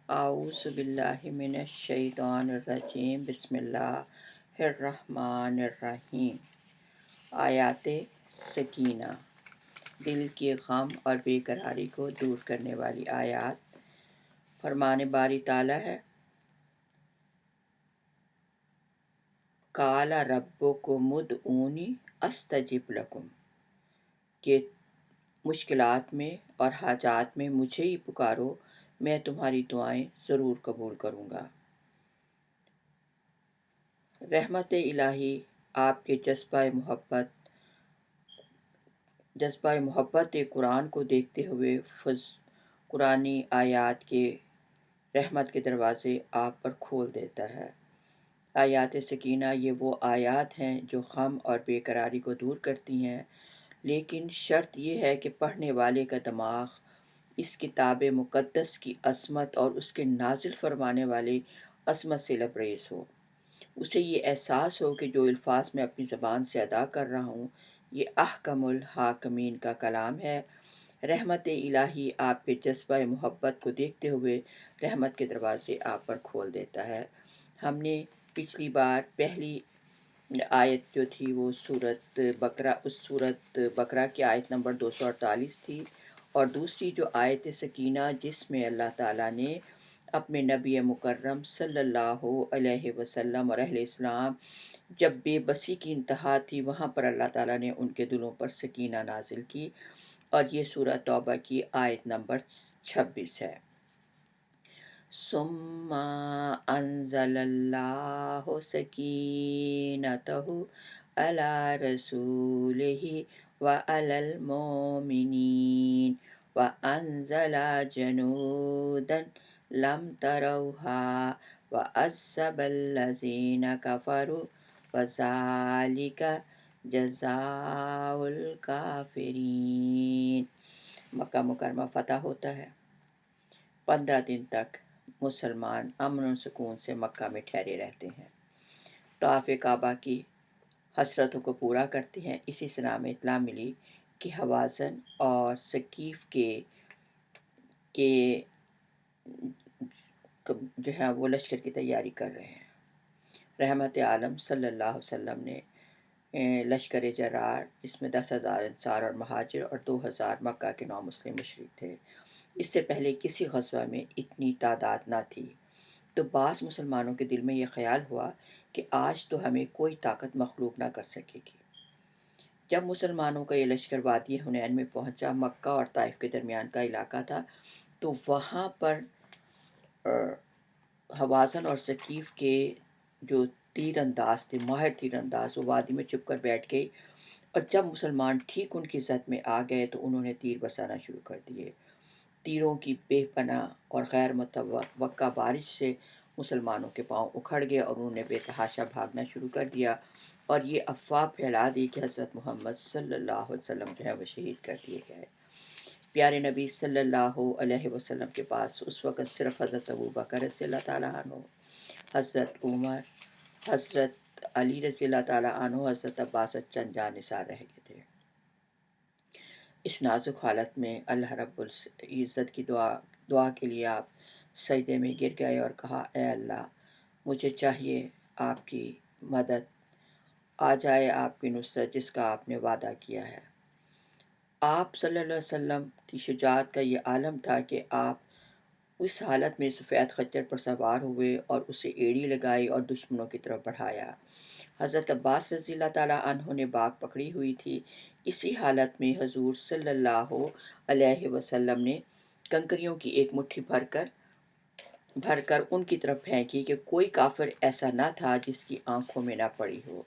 اعوذ باللہ من الشیطان الرجیم بسم اللہ الرحمن الرحیم۔ آیات سکینہ، دل کے غم اور بے قراری کو دور کرنے والی آیات۔ فرمان باری تعالیٰ ہے، قال ربکم ادعونی استجب لکم، کہ مشکلات میں اور حاجات میں مجھے ہی پکارو، میں تمہاری دعائیں ضرور قبول کروں گا۔ رحمت الہی آپ کے جذبہ محبت قرآن کو دیکھتے ہوئے قرآنی آیات کے رحمت کے دروازے آپ پر کھول دیتا ہے۔ آیات سکینہ یہ وہ آیات ہیں جو غم اور بے قراری کو دور کرتی ہیں، لیکن شرط یہ ہے کہ پڑھنے والے کا دماغ اس کتاب مقدس کی عظمت اور اس کے نازل فرمانے والے عظمت سے لبریز ہو، اسے یہ احساس ہو کہ جو الفاظ میں اپنی زبان سے ادا کر رہا ہوں یہ احکم الحاکمین کا کلام ہے۔ رحمت الہی آپ کے جذبہ محبت کو دیکھتے ہوئے رحمت کے دروازے آپ پر کھول دیتا ہے۔ ہم نے پچھلی بار پہلی آیت جو تھی وہ سورت بقرہ کی آیت نمبر 248 تھی، اور دوسری جو آیت سکینہ جس میں اللہ تعالیٰ نے اپنے نبی مکرم صلی اللہ علیہ وسلم اور اہل اسلام جب بے بسی کی انتہا تھی وہاں پر اللہ تعالیٰ نے ان کے دلوں پر سکینہ نازل کی، اور یہ سورہ توبہ کی آیت نمبر 26 ہے۔ ثم انزل اللہ سکینتہ علی رسولہ وعلی المؤمنین وانزل جنودا لم تروها وعذب الذین کفروا وذالک جزاء الکافرین۔ مکہ مکرمہ فتح ہوتا ہے، 15 دن تک مسلمان امن و سکون سے مکہ میں ٹھہرے رہتے ہیں، طواف کعبہ کی حسرتوں کو پورا کرتے ہیں۔ اسی سنہ میں اطلاع ملی کہ حوازن اور ثقیف کے جو ہے وہ لشکر کی تیاری کر رہے ہیں۔ رحمت عالم صلی اللہ علیہ وسلم نے لشکر جرار جس میں 10,000 انصار اور مہاجر اور 2,000 مکہ کے نو مسلم مشرک تھے، اس سے پہلے کسی غزوہ میں اتنی تعداد نہ تھی، تو بعض مسلمانوں کے دل میں یہ خیال ہوا کہ آج تو ہمیں کوئی طاقت مغلوب نہ کر سکے گی۔ جب مسلمانوں کا یہ لشکر وادی حنین میں پہنچا، مکہ اور طائف کے درمیان کا علاقہ تھا، تو وہاں پر حوازن اور ثقیف کے جو تیر انداز تھے، ماہر تیر انداز، وہ وادی میں چھپ کر بیٹھ گئے، اور جب مسلمان ٹھیک ان کی زد میں آ گئے تو انہوں نے تیر برسانا شروع کر دیے۔ تیروں کی بے پناہ اور غیر متوقع بارش سے مسلمانوں کے پاؤں اکھڑ گئے اور انہوں نے بے تحاشا بھاگنا شروع کر دیا، اور یہ افواہ پھیلا دی کہ حضرت محمد صلی اللہ علیہ وسلم جو ہے وہ شہید کر دیے گئے۔ پیارے نبی صلی اللہ علیہ وسلم کے پاس اس وقت صرف حضرت ابوبکر رضی اللہ تعالیٰ عنہ، حضرت عمر، حضرت علی رضی اللہ تعالیٰ عنہ، حضرت عباس اور چند جانثار رہ گئے تھے۔ اس نازک حالت میں اللہ رب العزت کی دعا کے لیے آپ سجدے میں گر گئے اور کہا، اے اللہ، مجھے چاہیے آپ کی مدد، آ جائے آپ کی نصرت جس کا آپ نے وعدہ کیا ہے۔ آپ صلی اللہ علیہ وسلم کی شجاعت کا یہ عالم تھا کہ آپ اس حالت میں سفید خچر پر سوار ہوئے اور اسے ایڑی لگائی اور دشمنوں کی طرف بڑھایا۔ حضرت عباس رضی اللہ تعالیٰ عنہ نے باگ پکڑی ہوئی تھی، اسی حالت میں حضور صلی اللہ علیہ وسلم نے کنکریوں کی ایک مٹھی بھر کر ان کی طرف پھینکی کہ کوئی کافر ایسا نہ تھا جس کی آنکھوں میں نہ پڑی ہو۔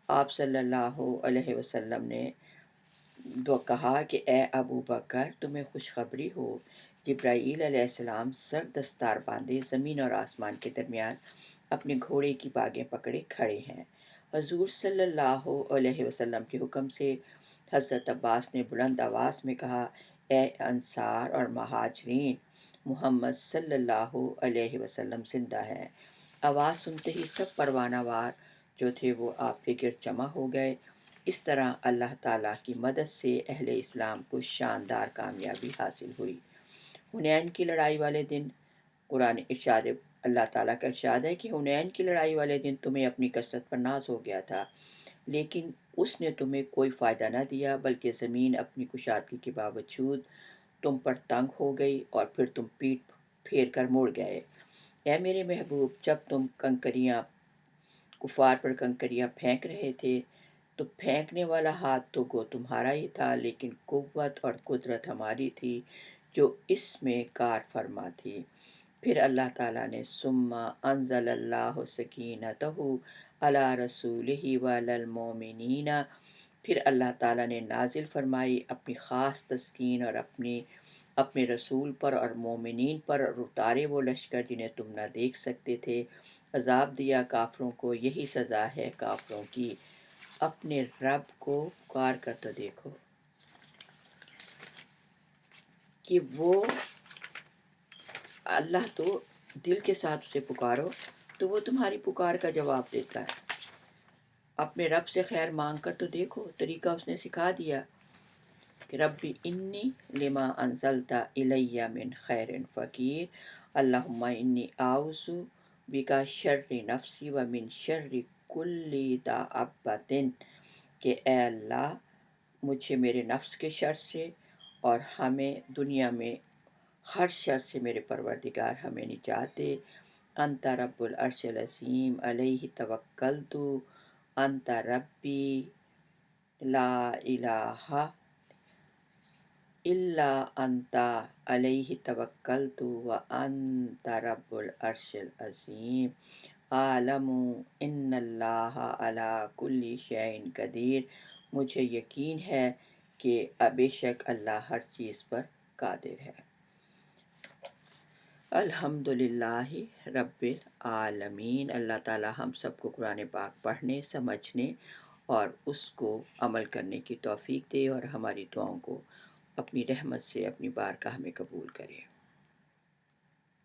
آپ صلی اللہ علیہ وسلم نے کہا کہ اے ابو بکر، تمہیں خوشخبری ہو، جبرائیل علیہ السلام سر دستار باندھے زمین اور آسمان کے درمیان اپنے گھوڑے کی باگیں پکڑے کھڑے ہیں۔ حضور صلی اللہ علیہ وسلم کے حکم سے حضرت عباس نے بلند آواز میں کہا، اے انصار اور مہاجرین، محمد صلی اللہ علیہ وسلم زندہ ہے۔ آواز سنتے ہی سب پروانہ وار جو تھے وہ آپ کے گرد جمع ہو گئے۔ اس طرح اللہ تعالیٰ کی مدد سے اہل اسلام کو شاندار کامیابی حاصل ہوئی۔ حنین کی لڑائی والے دن قرآن ارشاد اللہ تعالیٰ کا ارشاد ہے کہ حنین کی لڑائی والے دن تمہیں اپنی کثرت پر ناز ہو گیا تھا، لیکن اس نے تمہیں کوئی فائدہ نہ دیا، بلکہ زمین اپنی کشادگی کے باوجود تم پر تنگ ہو گئی اور پھر تم پیٹ پھیر کر مڑ گئے۔ اے میرے محبوب، جب تم کنکریاں کفار پر کنکریاں پھینک رہے تھے تو پھینکنے والا ہاتھ تو گو تمہارا ہی تھا، لیکن قوت اور قدرت ہماری تھی جو اس میں کار فرما تھی۔ پھر اللہ تعالیٰ نے ثم انزل اللہ سکینتہ علی رسولہ وعلی المؤمنین، پھر اللہ تعالیٰ نے نازل فرمائی اپنی خاص تسکین اور اپنے رسول پر اور مومنین پر، اور اتارے وہ لشکر جنہیں تم نہ دیکھ سکتے تھے۔ عذاب دیا کافروں کو، یہی سزا ہے کافروں کی۔ اپنے رب کو پکار کر تو دیکھو کہ وہ اللہ تو دل کے ساتھ اسے پکارو تو وہ تمہاری پکار کا جواب دیتا ہے۔ اپنے رب سے خیر مانگ کر تو دیکھو، طریقہ اس نے سکھا دیا کہ ربی انی لما انزلت الی من خیر فقیر، اللہم انی اعوذ بک شر نفسی و من شر کل دابۃ، کہ اے اللہ مجھے میرے نفس کے شر سے اور ہمیں دنیا میں ہر شر سے میرے پروردگار ہمیں نجات دے۔ انت رب العرش العظیم علیہ توکلت، انت ربی لا الہ الا انت علیہ توکلت وانت رب العرش العظیم، اعلم ان اللہ علی کل شیء قدیر، مجھے یقین ہے کہ بے شک اللہ ہر چیز پر قادر ہے۔ الحمدللہ رب العالمین۔ اللہ تعالیٰ ہم سب کو قرآن پاک پڑھنے، سمجھنے اور اس کو عمل کرنے کی توفیق دے، اور ہماری دعاؤں کو اپنی رحمت سے اپنی بارگاہ میں قبول کرے۔